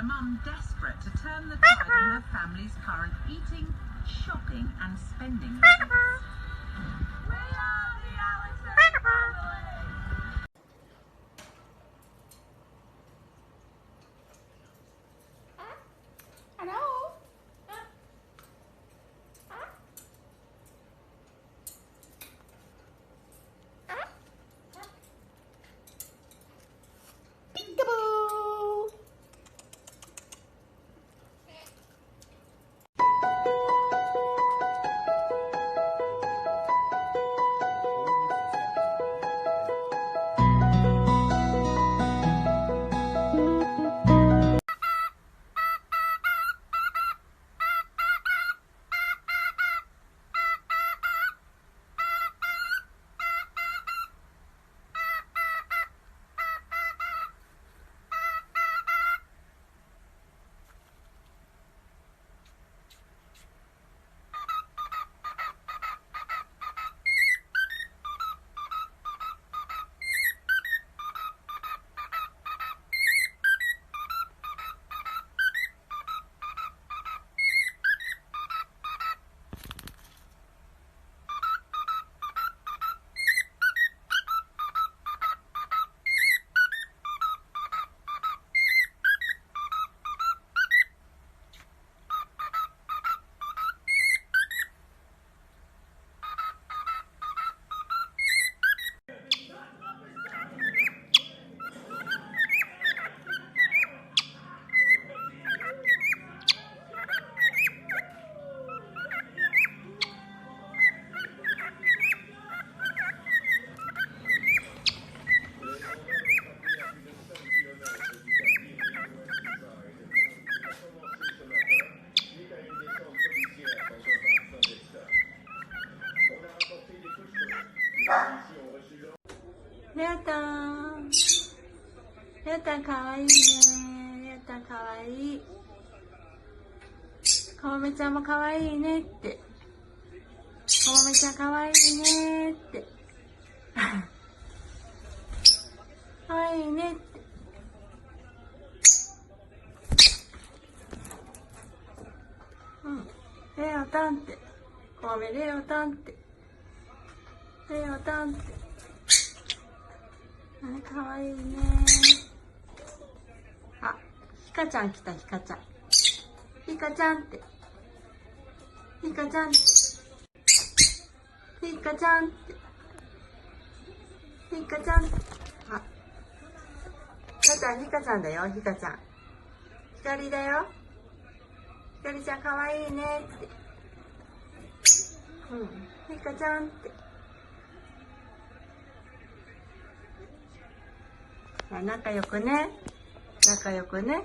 a mum desperate to turn the tide on her family's current eating, shopping and spending habits. We are the Allison family! Hello? Peekaboo!レオタン、レオタンかわいいね。レオタンかわいい。かもめちゃんもかわいいねって。かもめちゃんかわいいねって。かわいいねって。うん。レオタンって。かもめレオタンって。レオタンって。かわいいね。あ、ひかちゃん来た、ひかちゃん。ひかちゃんって。ひかちゃんって。ひかちゃんって。ひかちゃんって。あ、ひかちゃん、ひかちゃんだよ、ひかちゃん。ひかりだよ。ひかりちゃんかわいいねって。うん、ひかちゃんって。仲良くね。仲良くね。